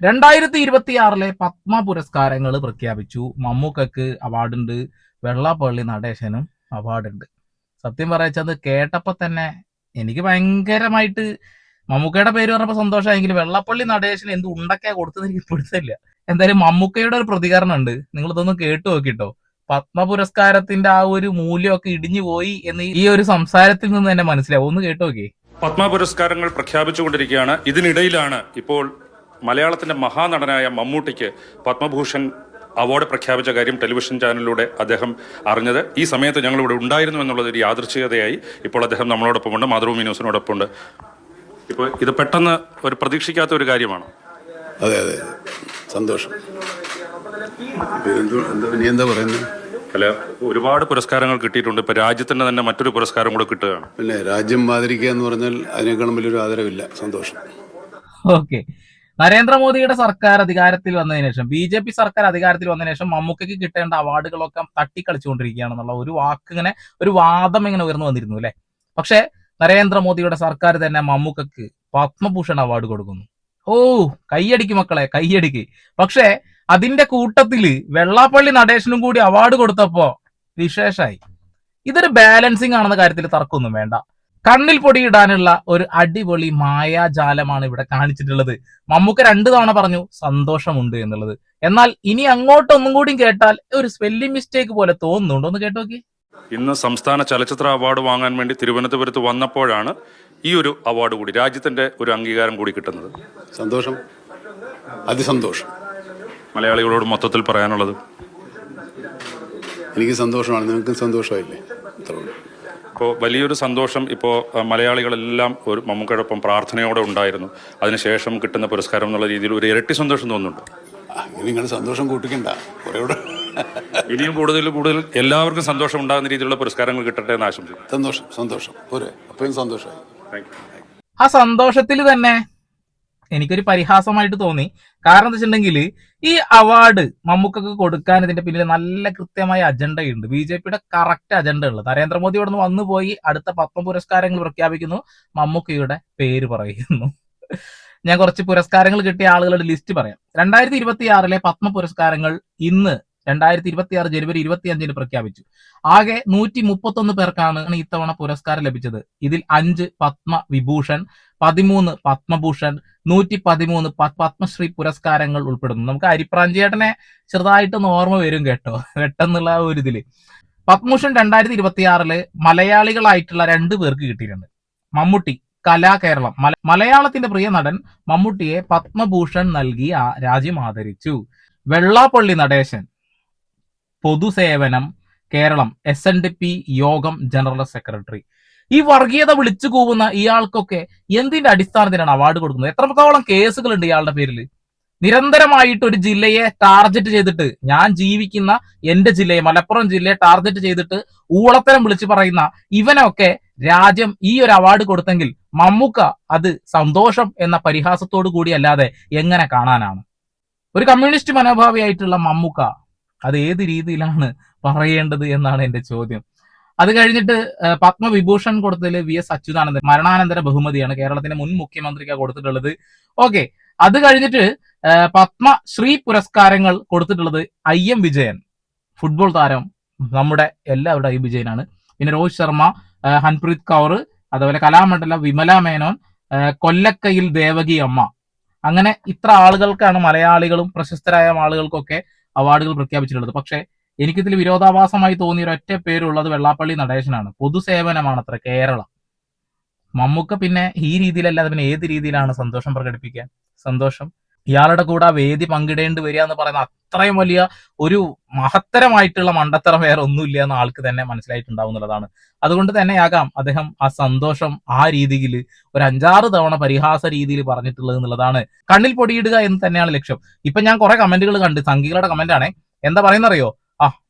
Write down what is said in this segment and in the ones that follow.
2026 പത്മ പുരസ്കാരങ്ങൾ പ്രഖ്യാപിച്ചു. മമ്മൂക്കക്ക് അവാർഡുണ്ട്, വെള്ളാപ്പള്ളി നടേശനും അവാർഡുണ്ട്. സത്യം പറയച്ചത് കേട്ടപ്പോ തന്നെ എനിക്ക് ഭയങ്കരമായിട്ട് മമ്മൂക്കയുടെ പേര് പറഞ്ഞപ്പോ സന്തോഷമായെങ്കിലും വെള്ളാപ്പള്ളി നടേശന് എന്ത് ഉണ്ടൊക്കെയാ കൊടുത്തത് എനിക്ക് പിടുത്തില്ല. എന്തായാലും മമ്മൂക്കയുടെ ഒരു പ്രതികരണം ഉണ്ട്, നിങ്ങൾ ഇതൊന്ന് കേട്ടു നോക്കിട്ടോ. പത്മ പുരസ്കാരത്തിന്റെ ആ ഒരു മൂല്യമൊക്കെ ഇടിഞ്ഞു പോയി എന്ന് ഈ ഒരു സംസാരത്തിൽ നിന്ന് തന്നെ മനസ്സിലാവും. ഒന്ന് കേട്ടു നോക്കി. പത്മ പുരസ്കാരങ്ങൾ പ്രഖ്യാപിച്ചുകൊണ്ടിരിക്കുകയാണ്. ഇതിനിടയിലാണ് ഇപ്പോൾ മലയാളത്തിന്റെ മഹാനടനായ മമ്മൂട്ടിക്ക് പത്മഭൂഷൺ അവാർഡ് പ്രഖ്യാപിച്ച കാര്യം ടെലിവിഷൻ ചാനലിലൂടെ അദ്ദേഹം അറിഞ്ഞത്. ഈ സമയത്ത് ഞങ്ങൾ ഇവിടെ ഉണ്ടായിരുന്നു എന്നുള്ളത് ഒരു യാദൃച്ഛികതയായി. ഇപ്പോൾ അദ്ദേഹം നമ്മളോടൊപ്പമുണ്ട്, മാതൃഭൂമി ന്യൂസിനോടൊപ്പമുണ്ട്. ഇപ്പോൾ ഇത് പെട്ടെന്ന് ഒരു പ്രതീക്ഷിക്കാത്ത ഒരു കാര്യമാണ്. അതെ അതെ, സന്തോഷം. എന്താ പറയുന്നത്? അല്ല, ഒരുപാട് പുരസ്കാരങ്ങൾ കിട്ടിയിട്ടുണ്ട്. ഇപ്പൊ രാജ്യത്തിന്റെ തന്നെ മറ്റൊരു പുരസ്കാരം കൂടെ കിട്ടുകയാണ്. പിന്നെ രാജ്യം ആദരിക്കുക എന്ന് പറഞ്ഞാൽ അതിനേക്കാളും വലിയൊരു ആദരവില്ല. സന്തോഷം. ഓക്കെ, നരേന്ദ്രമോദിയുടെ സർക്കാർ അധികാരത്തിൽ വന്നതിന് ശേഷം, BJP സർക്കാർ അധികാരത്തിൽ വന്നതിന് ശേഷം മമ്മൂക്കയ്ക്ക് കിട്ടേണ്ട അവാർഡുകളൊക്കെ തട്ടിക്കളിച്ചുകൊണ്ടിരിക്കുകയാണെന്നുള്ള ഒരു വാക്ക് ഇങ്ങനെ, ഒരു വാദം ഇങ്ങനെ ഉയർന്നു വന്നിരുന്നു അല്ലെ. പക്ഷെ നരേന്ദ്രമോദിയുടെ സർക്കാർ തന്നെ മമ്മൂക്കക്ക് പത്മഭൂഷൺ അവാർഡ് കൊടുക്കുന്നു. ഓ, കയ്യടിക്ക് മക്കളെ, കയ്യടിക്ക്. പക്ഷെ അതിന്റെ കൂട്ടത്തില് വെള്ളാപ്പള്ളി നടേശനും കൂടി അവാർഡ് കൊടുത്തപ്പോ വിശേഷായി. ഇതൊരു ബാലൻസിങ് ആണെന്ന കാര്യത്തിൽ തർക്കമൊന്നും വേണ്ട. കണ്ണിൽ പൊടിയിടാനുള്ള ഒരു അടിപൊളി മായാജാലമാണ് ഇവിടെ കാണിച്ചിട്ടുള്ളത്. മമ്മൂക്ക 2 തവണ പറഞ്ഞു സന്തോഷമുണ്ട് എന്നുള്ളത്. എന്നാൽ ഇനി അങ്ങോട്ടൊന്നും കൂടി കേട്ടാൽ ഒരു സ്പെല്ലിംഗ് മിസ്റ്റേക്ക് പോലെ തോന്നുന്നുണ്ടോ? ഒന്ന് കേട്ടോക്കി. ഇന്ന് സംസ്ഥാന ചലച്ചിത്ര അവാർഡ് വാങ്ങാൻ വേണ്ടി തിരുവനന്തപുരത്ത് വന്നപ്പോഴാണ് ഈ ഒരു അവാർഡ് കൂടി, രാജ്യത്തിന്റെ ഒരു അംഗീകാരം കൂടി കിട്ടുന്നത്. സന്തോഷം, അതിസന്തോഷം. മലയാളികളോട് മൊത്തത്തിൽ പറയാനുള്ളത്? എനിക്ക് സന്തോഷമാണ്, നിങ്ങൾക്ക് സന്തോഷമായില്ലേ? ഇപ്പോൾ വലിയൊരു സന്തോഷം. ഇപ്പോൾ മലയാളികളെല്ലാം ഒരു മമ്മൂക്കയോടൊപ്പം പ്രാർത്ഥനയോടെ ഉണ്ടായിരുന്നു. അതിനുശേഷം കിട്ടുന്ന പുരസ്കാരം എന്നുള്ള രീതിയിൽ ഒരു ഇരട്ടി സന്തോഷം തോന്നുന്നുണ്ട്. നിങ്ങൾ സന്തോഷം കൂട്ടിക്കണ്ട, കുറേ ഇനിയും കൂടുതൽ എല്ലാവർക്കും സന്തോഷം ഉണ്ടാകുന്ന രീതിയിലുള്ള പുരസ്കാരങ്ങൾ കിട്ടട്ടെ എന്ന് ആശംസിക്കുന്നു. സന്തോഷം, സന്തോഷം. പോരെ, അപ്പോഴും സന്തോഷമായി. ആ സന്തോഷത്തിൽ തന്നെ എനിക്കൊരു പരിഹാസമായിട്ട് തോന്നി. കാരണം എന്താ വെച്ചിട്ടുണ്ടെങ്കിൽ ഈ അവാർഡ് മമ്മൂക്കക്ക് കൊടുക്കാൻ ഇതിന്റെ പിന്നിൽ നല്ല കൃത്യമായ അജണ്ടയുണ്ട്. BJPയുടെ കറക്റ്റ് അജണ്ട ഉള്ളത്. നരേന്ദ്രമോദി ഇവിടെ നിന്ന് വന്നുപോയി അടുത്ത പത്മ പുരസ്കാരങ്ങൾ പ്രഖ്യാപിക്കുന്നു, മമ്മൂക്കയുടെ പേര് പറയുന്നു. ഞാൻ കുറച്ച് പുരസ്കാരങ്ങൾ കിട്ടിയ ആളുകളുടെ ലിസ്റ്റ് പറയാം. 2026 പത്മ പുരസ്കാരങ്ങൾ ഇന്ന് 2026 ജനുവരി 25 പ്രഖ്യാപിച്ചു. ആകെ 131 പേർക്കാണ് ഇത്തവണ പുരസ്കാരം ലഭിച്ചത്. ഇതിൽ 5 പത്മ വിഭൂഷൺ, 13 പത്മഭൂഷൺ, 113 പത്മശ്രീ പുരസ്കാരങ്ങൾ ഉൾപ്പെടുന്നു. നമുക്ക് അരിപ്രാഞ്ചേട്ടനെ ചെറുതായിട്ടൊന്ന് ഓർമ്മ വരും കേട്ടോ, പെട്ടെന്നുള്ള ഒരു ഇതില്. പത്മഭൂഷൺ 2026 മലയാളികളായിട്ടുള്ള 2 പേർക്ക് കിട്ടിയിട്ടുണ്ട്. മമ്മൂട്ടി, കലാകേരളം, മലയാളത്തിന്റെ പ്രിയ നടൻ മമ്മൂട്ടിയെ പത്മഭൂഷൺ നൽകി രാജ്യം ആദരിച്ചു. വെള്ളാപ്പള്ളി നടേശൻ, പൊതുസേവനം, കേരളം, SNDP യോഗം ജനറൽ സെക്രട്ടറി. ഈ വർഗീയത വിളിച്ചു കൂവുന്ന ഇയാൾക്കൊക്കെ എന്തിന്റെ അടിസ്ഥാനത്തിലാണ് അവാർഡ് കൊടുക്കുന്നത്? എത്രത്തോളം കേസുകളുണ്ട് ഇയാളുടെ പേരിൽ? നിരന്തരമായിട്ട് ഒരു ജില്ലയെ ടാർഗറ്റ് ചെയ്തിട്ട്, ഞാൻ ജീവിക്കുന്ന എന്റെ ജില്ലയെ, മലപ്പുറം ജില്ലയെ ടാർഗറ്റ് ചെയ്തിട്ട് ഊളത്തരം വിളിച്ചു പറയുന്ന ഇവനൊക്കെ രാജ്യം ഈ ഒരു അവാർഡ് കൊടുത്തെങ്കിൽ മമ്മൂക്ക അത് സന്തോഷം എന്ന പരിഹാസത്തോടു കൂടി അല്ലാതെ എങ്ങനെ കാണാനാണ്? ഒരു കമ്മ്യൂണിസ്റ്റ് മനോഭാവിയായിട്ടുള്ള മമ്മൂക്ക അത് ഏത് രീതിയിലാണ് പറയേണ്ടത് എന്നാണ് എന്റെ ചോദ്യം. അത് കഴിഞ്ഞിട്ട് പത്മവിഭൂഷൺ കൊടുത്തതിൽ VS അച്യുതാനന്ദൻ മരണാനന്തര ബഹുമതിയാണ്, കേരളത്തിന്റെ മുൻ മുഖ്യമന്ത്രിക്ക് കൊടുത്തിട്ടുള്ളത്. ഓക്കെ, അത് കഴിഞ്ഞിട്ട് പത്മശ്രീ പുരസ്കാരങ്ങൾ കൊടുത്തിട്ടുള്ളത് IM വിജയൻ, ഫുട്ബോൾ താരം, നമ്മുടെ എല്ലാവരുടെ IM വിജയനാണ്. പിന്നെ രോഹിത് ശർമ്മ, ഹൻപ്രീത് കൗർ, അതുപോലെ കലാമണ്ഡലം വിമല മേനോൻ, കൊല്ലക്കയിൽ ദേവകി അമ്മ. അങ്ങനെ ഇത്ര ആളുകൾക്കാണ്, മലയാളികളും പ്രശസ്തരായ ആളുകൾക്കൊക്കെ അവാർഡുകൾ പ്രഖ്യാപിച്ചിട്ടുള്ളത്. പക്ഷെ എനിക്കിതിൽ വിരോധാഭാസമായി തോന്നിയ ഒരൊറ്റ പേരുള്ളത് വെള്ളാപ്പള്ളി നടേശനാണ്. പൊതുസേവനമാണ് അത്ര കേരളം. മമ്മൂക്ക പിന്നെ ഈ രീതിയിലല്ലാതെ പിന്നെ ഏത് രീതിയിലാണ് സന്തോഷം പ്രകടിപ്പിക്കാൻ? സന്തോഷം ഇയാളുടെ കൂടെ വേദി പങ്കിടേണ്ടി വരിക എന്ന് പറയുന്ന അത്രയും വലിയ ഒരു മഹത്തരമായിട്ടുള്ള മണ്ടത്തരം വേറെ ഒന്നുമില്ല എന്ന് ആൾക്ക് തന്നെ മനസ്സിലായിട്ടുണ്ടാവും എന്നുള്ളതാണ്. അതുകൊണ്ട് തന്നെയാകാം അദ്ദേഹം ആ സന്തോഷം ആ രീതിയിൽ ഒരു 5-6 തവണ പരിഹാസ രീതിയിൽ പറഞ്ഞിട്ടുള്ളത് എന്നുള്ളതാണ്. കണ്ണിൽ പൊടിയിടുക എന്ന് തന്നെയാണ് ലക്ഷ്യം. ഇപ്പൊ ഞാൻ കുറെ കമന്റുകൾ കണ്ട്, സംഘികളുടെ കമന്റ് ആണേ. എന്താ പറയുന്നറിയോ?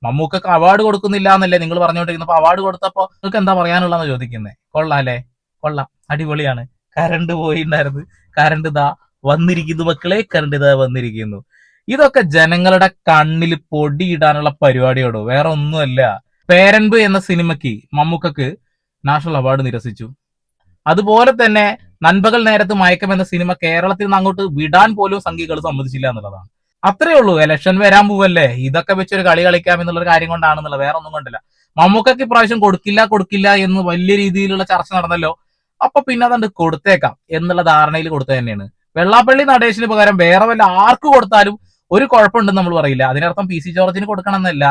മമ്മൂക്കക്ക് അവാർഡ് കൊടുക്കുന്നില്ല എന്നല്ലേ നിങ്ങൾ പറഞ്ഞുകൊണ്ടിരുന്നപ്പോ അവാർഡ് കൊടുത്തപ്പോ നിങ്ങൾക്ക് എന്താ പറയാനുള്ളതെന്ന് ചോദിക്കുന്നേ. കൊള്ളാം അല്ലേ? കൊള്ളാം, അടിപൊളിയാണ്. കറണ്ട് പോയിണ്ടായിരുന്നു, കറണ്ട് ഇതാ വന്നിരിക്കുന്നു മക്കളെ, കറണ്ട് ഇതാ വന്നിരിക്കുന്നു. ഇതൊക്കെ ജനങ്ങളുടെ കണ്ണിൽ പൊടിയിടാനുള്ള പരിപാടിയോടോ, വേറെ ഒന്നുമല്ല. പേരൻപ് എന്ന സിനിമയ്ക്ക് മമ്മൂക്കക്ക് നാഷണൽ അവാർഡ് നിരസിച്ചു. അതുപോലെ തന്നെ നൻപകൽ നേരത്ത് മയക്കം എന്ന സിനിമ കേരളത്തിൽ നിന്ന് അങ്ങോട്ട് വിടാൻ പോലും സംഘികൾ സമ്മതിച്ചില്ല എന്നുള്ളതാണ്. അത്രേ ഉള്ളൂ. ഇലക്ഷൻ വരാൻ പോവല്ലേ, ഇതൊക്കെ വെച്ചൊരു കളി കളിക്കാം എന്നുള്ളൊരു കാര്യം കൊണ്ടാണെന്നുള്ളത്, വേറെ ഒന്നും കൊണ്ടില്ല. മമ്മൂക്കയ്ക്ക് ഇപ്രാവശ്യം കൊടുക്കില്ല എന്ന് വലിയ രീതിയിലുള്ള ചർച്ച നടന്നല്ലോ. അപ്പൊ പിന്നെ അതുകൊണ്ട് കൊടുത്തേക്കാം എന്നുള്ള ധാരണയിൽ കൊടുത്തത് തന്നെയാണ്. വെള്ളാപ്പള്ളി നടേശന് പകരം വേറെ വല്ല ആർക്ക് കൊടുത്താലും ഒരു കുഴപ്പമുണ്ടെന്ന് നമ്മൾ പറയില്ല. അതിനർത്ഥം പി സി ജോർജിന് കൊടുക്കണം എന്നല്ല,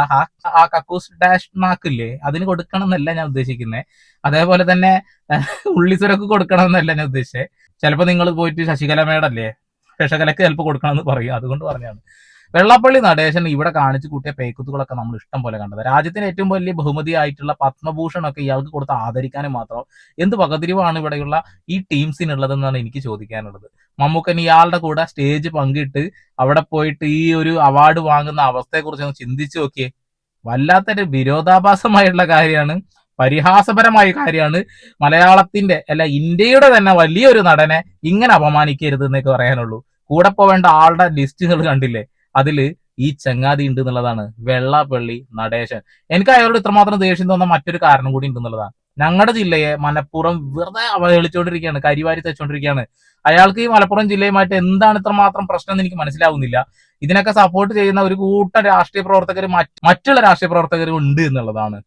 ആ കക്കൂസ് ഡാഷ് നാക്കില്ലേ അതിന് കൊടുക്കണം എന്നല്ല ഞാൻ ഉദ്ദേശിക്കുന്നത്. അതേപോലെ തന്നെ ഉള്ളിസുരക്ക് കൊടുക്കണം എന്നല്ല ഞാൻ ഉദ്ദേശിച്ചത്. ചിലപ്പോൾ നിങ്ങൾ പോയിട്ട് ശശികല മേടല്ലേ, ശശികലക്ക് ചിലപ്പോൾ കൊടുക്കണം എന്ന് പറയും, അതുകൊണ്ട് പറഞ്ഞാണ്. വെള്ളാപ്പള്ളി നടേശൻ ഇവിടെ കാണിച്ചു കൂട്ടിയ പേക്കുത്തുകളൊക്കെ നമ്മൾ ഇഷ്ടം പോലെ കണ്ടത്. രാജ്യത്തിന് ഏറ്റവും വലിയ ബഹുമതിയായിട്ടുള്ള പത്മഭൂഷൺ ഒക്കെ ഇയാൾക്ക് കൊടുത്ത് ആദരിക്കാനും മാത്രം എന്ത് വകതിരിവാണ് ഇവിടെയുള്ള ഈ ടീംസിനുള്ളതെന്നാണ് എനിക്ക് ചോദിക്കാനുള്ളത്. മമ്മൂക്കൻ ഇയാളുടെ കൂടെ സ്റ്റേജ് പങ്കിട്ട് അവിടെ പോയിട്ട് ഈ ഒരു അവാർഡ് വാങ്ങുന്ന അവസ്ഥയെക്കുറിച്ച് ഒന്ന് ചിന്തിച്ചു നോക്കിയേ. വല്ലാത്തൊരു വിരോധാഭാസമായിട്ടുള്ള കാര്യമാണ്, പരിഹാസപരമായ കാര്യമാണ്. മലയാളത്തിന്റെ അല്ല ഇന്ത്യയുടെ തന്നെ വലിയൊരു നടനെ ഇങ്ങനെ അപമാനിക്കരുത് എന്നൊക്കെ പറയാനുള്ളൂ. കൂടെ പോവേണ്ട ആളുടെ ലിസ്റ്റുകൾ കണ്ടില്ലേ, അതില് ഈ ചങ്ങാതി ഉണ്ട് എന്നുള്ളതാണ്, വെള്ളാപ്പള്ളി നടേശൻ. എനിക്ക് അയാളോട് ഇത്രമാത്രം ദേഷ്യം തോന്നാൻ മറ്റൊരു കാരണം കൂടി ഉണ്ടെന്നുള്ളതാണ്. ഞങ്ങളുടെ ജില്ലയെ മനഃപൂർവ്വം വെറുതെ അവഹേളിച്ചുകൊണ്ടിരിക്കുകയാണ്, കരിവാരി തെച്ചുകൊണ്ടിരിക്കുകയാണ്. അയാൾക്ക് ഈ മലപ്പുറം ജില്ലയുമായിട്ട് എന്താണ് ഇത്രമാത്രം പ്രശ്നം എന്ന് എനിക്ക് മനസ്സിലാവുന്നില്ല. ഇതിനൊക്കെ സപ്പോർട്ട് ചെയ്യുന്ന ഒരു കൂട്ടം രാഷ്ട്രീയ പ്രവർത്തകർ മറ്റുള്ള രാഷ്ട്രീയ പ്രവർത്തകർ ഉണ്ട് എന്നുള്ളതാണ്.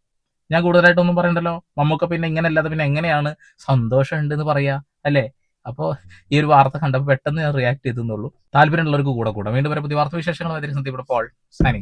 ഞാൻ കൂടുതലായിട്ടൊന്നും പറയണ്ടല്ലോ. നമുക്ക് പിന്നെ ഇങ്ങനെ അല്ലാതെ പിന്നെ എങ്ങനെയാണ് സന്തോഷം ഉണ്ട് എന്ന് പറയാ, അല്ലേ? അപ്പോൾ ഈ ഒരു വാർത്ത കണ്ടപ്പോൾ പെട്ടെന്ന് ഞാൻ റിയാക്ട് ചെയ്തെന്നുള്ളൂ. താല്പര്യമുള്ളവർക്ക് കൂടെ. വീണ്ടും വരെ പുതിയ വാർത്താ വിശേഷങ്ങൾ സന്ദീപ് പോൾ സൈനിങ്.